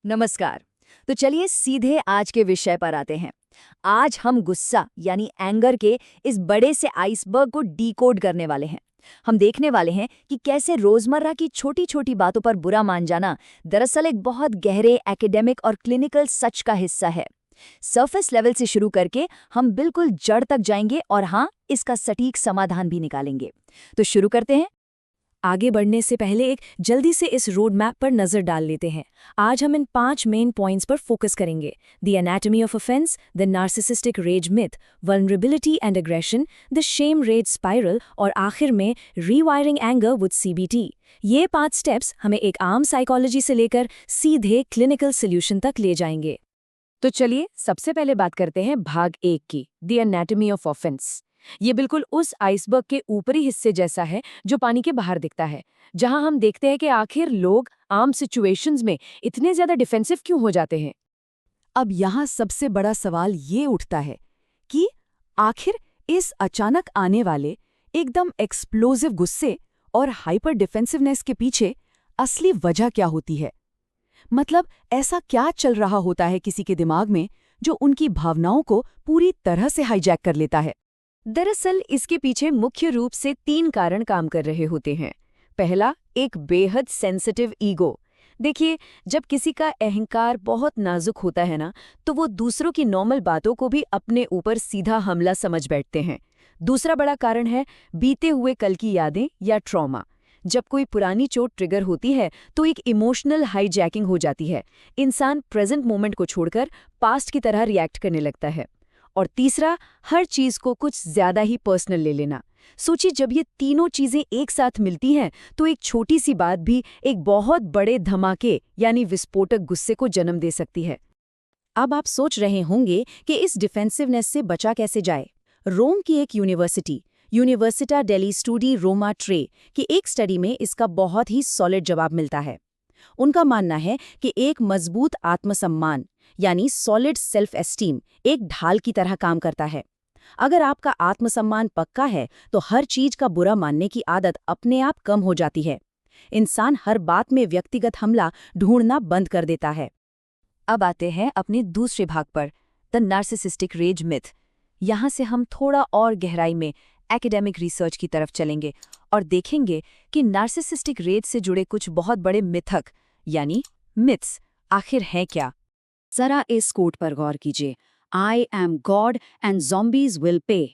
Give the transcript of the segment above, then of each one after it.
नमस्कार। तो चलिए सीधे आज के विषय पर आते हैं। आज हम गुस्सा यानी एंगर के इस बड़े से आइसबर्ग को डीकोड करने वाले हैं। हम देखने वाले हैं कि कैसे रोजमर्रा की छोटी छोटी बातों पर बुरा मान जाना दरअसल एक बहुत गहरे एकेडमिक और क्लिनिकल सच का हिस्सा है। सरफेस लेवल से शुरू करके हम बिल्कुल जड़ तक जाएंगे और हाँ, इसका सटीक समाधान भी निकालेंगे। तो शुरू करते हैं। आगे बढ़ने से पहले एक जल्दी से इस रोड मैप पर नजर डाल लेते हैं। आज हम इन 5 मेन पॉइंट्स पर फोकस करेंगे: the anatomy of offense, the narcissistic rage myth, vulnerability and aggression, the shame rage spiral और आखिर में रीवायरिंग एंगर विद सीबीटी। ये 5 स्टेप्स हमें एक आम साइकोलॉजी से लेकर सीधे क्लिनिकल सॉल्यूशन तक ले जाएंगे। तो चलिए सबसे पहले बात करते हैं भाग 1 की, द एनाटॉमी ऑफ ऑफेंस। ये बिल्कुल उस आइसबर्ग के ऊपरी हिस्से जैसा है जो पानी के बाहर दिखता है, जहां हम देखते हैं कि आखिर लोग आम सिचुएशंस में इतने ज्यादा डिफेंसिव क्यों हो जाते हैं। अब यहाँ सबसे बड़ा सवाल ये उठता है कि आखिर इस अचानक आने वाले एकदम एक्सप्लोसिव गुस्से और हाइपर डिफेंसिवनेस के पीछे असली वजह क्या होती है। मतलब ऐसा क्या चल रहा होता है किसी के दिमाग में जो उनकी भावनाओं को पूरी तरह से हाईजैक कर लेता है। दरअसल इसके पीछे मुख्य रूप से 3 कारण काम कर रहे होते हैं। पहला, एक बेहद सेंसिटिव ईगो। देखिए, जब किसी का अहंकार बहुत नाजुक होता है ना, तो वो दूसरों की नॉर्मल बातों को भी अपने ऊपर सीधा हमला समझ बैठते हैं। दूसरा बड़ा कारण है बीते हुए कल की यादें या ट्रॉमा। जब कोई पुरानी चोट ट्रिगर होती है तो एक इमोशनल हाईजैकिंग हो जाती है। इंसान प्रेजेंट मोमेंट को छोड़कर पास्ट की तरह रिएक्ट करने लगता है। और तीसरा, हर चीज को कुछ ज्यादा ही पर्सनल ले लेना। सोचिए, जब ये तीनों चीजें एक साथ मिलती हैं तो एक छोटी सी बात भी एक बहुत बड़े धमाके यानी विस्फोटक गुस्से को जन्म दे सकती है। अब आप सोच रहे होंगे कि इस डिफेंसिवनेस से बचा कैसे जाए। रोम की एक यूनिवर्सिटा डेली स्टूडी रोमा ट्रे की एक स्टडी में इसका बहुत ही सॉलिड जवाब मिलता है। उनका मानना है कि एक मजबूत आत्मसम्मान यानी सॉलिड सेल्फ एस्टीम एक ढाल की तरह काम करता है। अगर आपका आत्मसम्मान पक्का है तो हर चीज का बुरा मानने की आदत अपने आप कम हो जाती है। इंसान हर बात में व्यक्तिगत हमला ढूंढना बंद कर देता है। अब आते हैं अपने दूसरे भाग पर, द नार्सिसिस्टिक रेज मिथ। यहाँ से हम थोड़ा और गहराई में एकेडमिक रिसर्च की तरफ चलेंगे और देखेंगे कि नार्सिसिस्टिक रेज से जुड़े कुछ बहुत बड़े मिथक यानी मिथ्स आखिर हैं क्या। जरा इस कोट पर गौर कीजिए, I am God and zombies will pay.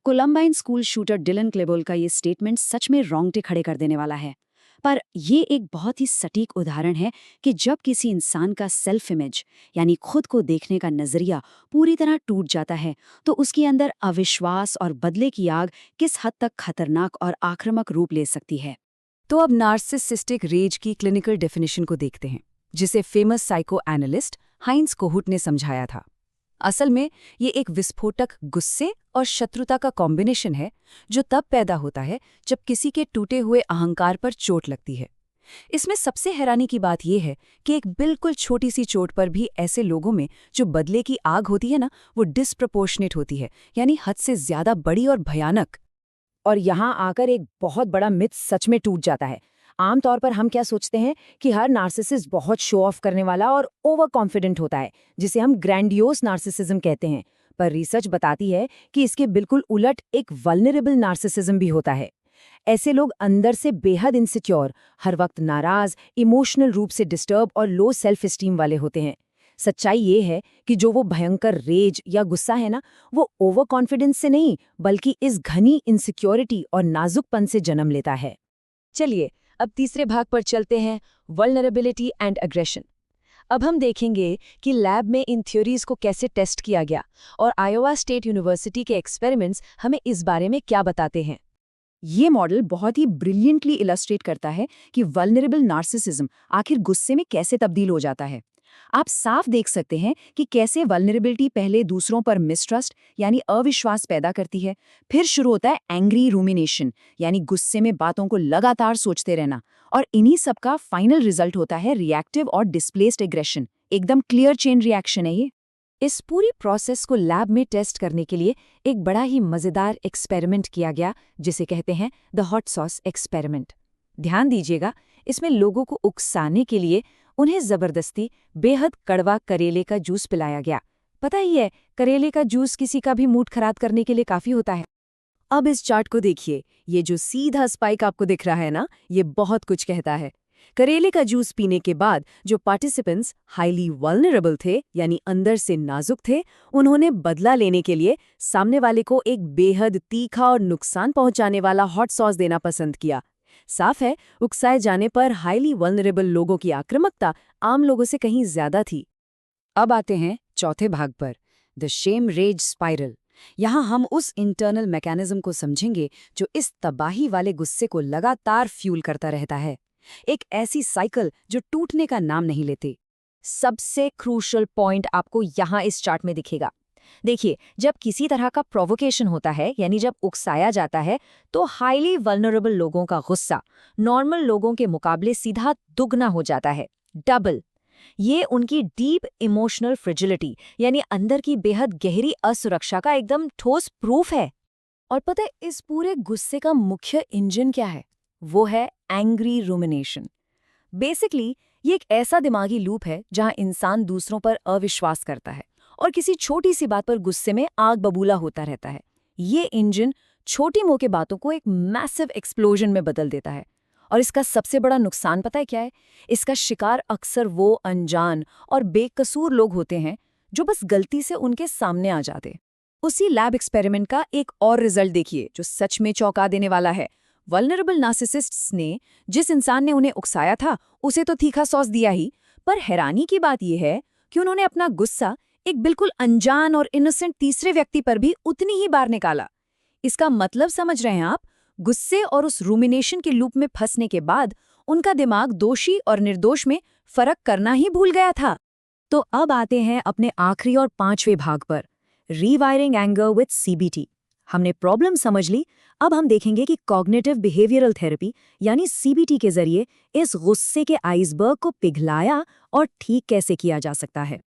Columbine school shooter Dylan Klebold का ये स्टेटमेंट सच में रोंगटे खड़े कर देने वाला है। पर ये एक बहुत ही सटीक उदाहरण है कि जब किसी इंसान का सेल्फ इमेज यानी खुद को देखने का नजरिया पूरी तरह टूट जाता है तो उसके अंदर अविश्वास और बदले की आग किस हद तक खतरनाक और आक्रामक रूप ले सकती है। तो अब नार्सिसिस्टिक रेज की क्लिनिकल डेफिनेशन को देखते हैं, जिसे फेमस साइको एनालिस्ट हाइंस कोहुट ने समझाया था। असल में ये एक विस्फोटक गुस्से और शत्रुता का कॉम्बिनेशन है जो तब पैदा होता है जब किसी के टूटे हुए अहंकार पर चोट लगती है। इसमें सबसे हैरानी की बात यह है कि एक बिल्कुल छोटी सी चोट पर भी ऐसे लोगों में जो बदले की आग होती है ना, वो डिस्प्रपोर्शनेट होती है, यानी हद से ज्यादा बड़ी और भयानक। और यहाँ आकर एक बहुत बड़ा मिथ सच में टूट जाता है। आमतौर पर हम क्या सोचते हैं कि हर नार्सिसिस्ट बहुत शो ऑफ करने वाला और ओवर कॉन्फिडेंट होता है, जिसे हम ग्रैंडियोस नार्सिसिज्म कहते हैं। पर रिसर्च बताती है कि इसके बिल्कुल उलट एक वल्नरेबल नार्सिसिज्म भी होता है। ऐसे लोग अंदर से बेहद इनसिक्योर, हर वक्त नाराज, इमोशनल रूप से डिस्टर्ब और लो सेल्फ एस्टीम वाले होते हैं। सच्चाई ये है कि जो वो भयंकर रेज या गुस्सा है ना, वो ओवर कॉन्फिडेंस से नहीं बल्कि इस घनी इनसिक्योरिटी और नाजुकपन से जन्म लेता है। चलिए अब तीसरे भाग पर चलते हैं, वल्नरेबिलिटी एंड एग्रेशन। अब हम देखेंगे कि लैब में इन थ्योरीज को कैसे टेस्ट किया गया और आयोवा स्टेट यूनिवर्सिटी के एक्सपेरिमेंट्स हमें इस बारे में क्या बताते हैं। ये मॉडल बहुत ही ब्रिलियंटली इलस्ट्रेट करता है कि वल्नरेबल नार्सिसिज्म आखिर गुस्से में कैसे तब्दील हो जाता है। आप साफ देख सकते हैं कि कैसे वल्नरेबिलिटी पहले दूसरों पर मिसट्रस्ट यानी अविश्वास पैदा करती है, फिर शुरू होता है एंग्री रूमिनेशन यानी गुस्से में बातों को लगातार सोचते रहना, और इन्हीं सब का फाइनल रिजल्ट होता है रिएक्टिव और डिस्प्लेस्ड एग्रेशन। एकदम क्लियर चेन रिएक्शन है ये। इस पूरी प्रोसेस को लैब में टेस्ट करने के लिए एक बड़ा ही मजेदार एक्सपेरिमेंट किया गया, जिसे कहते हैं द हॉट सॉस एक्सपेरिमेंट। ध्यान दीजिएगा, इसमें लोगों को उकसाने के लिए उन्हें जबरदस्ती बेहद कड़वा करेले का जूस पिलाया गया। पता ही है, करेले का जूस किसी का भी मूड खराब करने के लिए काफी होता है। अब इस चार्ट को देखिए, ये जो सीधा स्पाइक आपको दिख रहा है ना, ये बहुत कुछ कहता है। करेले का जूस पीने के बाद जो पार्टिसिपेंट्स हाईली वल्नरेबल थे, यानी अंदर से नाजुक थे, उन्होंने बदला लेने के लिए सामने वाले को एक बेहद तीखा और नुकसान पहुंचाने वाला हॉट सॉस देना पसंद किया। साफ है, उकसाए जाने पर हाईली वल्नरेबल लोगों की आक्रामकता आम लोगों से कहीं ज्यादा थी। अब आते हैं चौथे भाग पर, द शेम रेज स्पाइरल। यहाँ हम उस इंटरनल मैकेनिज्म को समझेंगे जो इस तबाही वाले गुस्से को लगातार फ्यूल करता रहता है। एक ऐसी साइकिल जो टूटने का नाम नहीं लेती। सबसे क्रूशल पॉइंट आपको यहाँ इस चार्ट में दिखेगा। देखिए, जब किसी तरह का प्रोवोकेशन होता है, यानी जब उकसाया जाता है, तो हाईली वल्नरेबल लोगों का गुस्सा नॉर्मल लोगों के मुकाबले सीधा दुगना हो जाता है, डबल। ये उनकी डीप इमोशनल फ्रिजिलिटी, यानी अंदर की बेहद गहरी असुरक्षा का एकदम ठोस प्रूफ है। और पता है इस पूरे गुस्से का मुख्य इंजन क्या है? वो है एंग्री रूमिनेशन। बेसिकली ये एक ऐसा दिमागी लूप है जहां इंसान दूसरों पर अविश्वास करता है और किसी छोटी सी बात पर गुस्से में आग बबूला होता रहता है। ये इंजन छोटी मोटी बातों को एक मैसिव एक्सप्लोजन में बदल देता है। और इसका सबसे बड़ा नुकसान पता है क्या है? इसका शिकार अक्सर वो अनजान और बेकसूर लोग होते हैं जो बस गलती से उनके सामने आ जाते। उसी लैब एक्सपेरिमेंट का एक और रिजल्ट देखिए जो सच में चौंका देने वाला है। वल्नरेबल नार्सिसिस्ट्स ने जिस इंसान ने उन्हें उकसाया था उसे तो तीखा सॉस दिया ही, पर हैरानी की बात यह है कि उन्होंने अपना गुस्सा एक बिल्कुल अनजान और इनोसेंट तीसरे व्यक्ति पर भी उतनी ही बार निकाला। इसका मतलब समझ रहे हैं आप? गुस्से और उस रूमिनेशन के लूप में फंसने के बाद उनका दिमाग दोषी और निर्दोष में फर्क करना ही भूल गया था। तो अब आते हैं अपने आखिरी और पांचवें भाग पर, रीवायरिंग एंगर विद सीबीटी। हमने प्रॉब्लम समझ ली, अब हम देखेंगे कि कॉग्निटिव बिहेवियरल थेरेपी यानी सीबीटी के जरिए इस गुस्से के आइसबर्ग को पिघलाया और ठीक कैसे किया जा सकता है।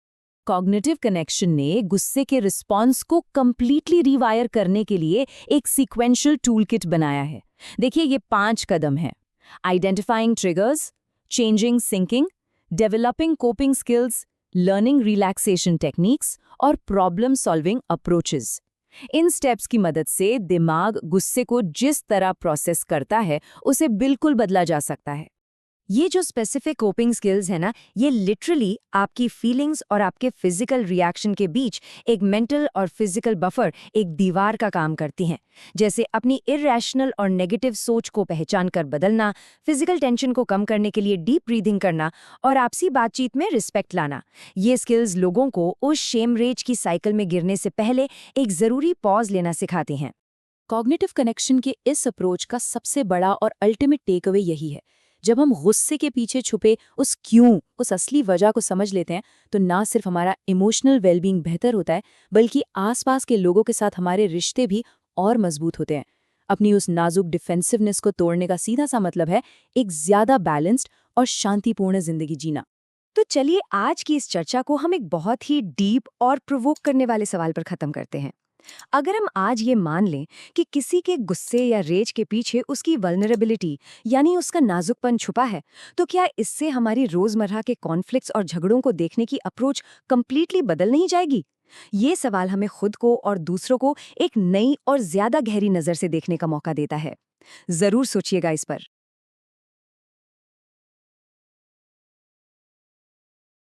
कॉग्निटिव कनेक्शन ने गुस्से के रिस्पॉन्स को कंप्लीटली रीवायर करने के लिए एक सीक्वेंशियल टूलकिट बनाया है। देखिए, ये 5 कदम हैं: identifying triggers, changing thinking, developing coping skills, learning relaxation techniques और प्रॉब्लम सॉल्विंग अप्रोचेस। इन स्टेप्स की मदद से दिमाग गुस्से को जिस तरह प्रोसेस करता है उसे बिल्कुल बदला जा सकता है। ये जो स्पेसिफिक कोपिंग स्किल्स है ना, ये लिटरली आपकी फीलिंग्स और आपके फिजिकल रिएक्शन के बीच एक मेंटल और फिजिकल बफर, एक दीवार का काम करती हैं। जैसे अपनी इरैशनल और नेगेटिव सोच को पहचान कर बदलना, फिजिकल टेंशन को कम करने के लिए डीप ब्रीदिंग करना और आपसी बातचीत में रिस्पेक्ट लाना। ये स्किल्स लोगों को उस शेम रेज की साइकिल में गिरने से पहले एक जरूरी पॉज लेना सिखाती हैं। कॉग्निटिव कनेक्शन के इस अप्रोच का सबसे बड़ा और अल्टीमेट टेक अवे यही है, जब हम गुस्से के पीछे छुपे उस क्यों, उस असली वजह को समझ लेते हैं, तो ना सिर्फ हमारा इमोशनल वेलबींग बेहतर होता है, बल्कि आसपास के लोगों के साथ हमारे रिश्ते भी और मजबूत होते हैं। अपनी उस नाजुक डिफेंसिवनेस को तोड़ने का सीधा सा मतलब है एक ज्यादा बैलेंस्ड और शांतिपूर्ण जिंदगी जीना। तो चलिए आज की इस चर्चा को हम एक बहुत ही डीप और प्रोवोक करने वाले सवाल पर खत्म करते हैं। अगर हम आज ये मान लें कि किसी के गुस्से या रेज के पीछे उसकी वल्नरेबिलिटी यानी उसका नाजुकपन छुपा है, तो क्या इससे हमारी रोजमर्रा के कॉन्फ्लिक्ट्स और झगड़ों को देखने की अप्रोच कंप्लीटली बदल नहीं जाएगी? ये सवाल हमें खुद को और दूसरों को एक नई और ज्यादा गहरी नजर से देखने का मौका देता है। जरूर सोचिएगा इस पर।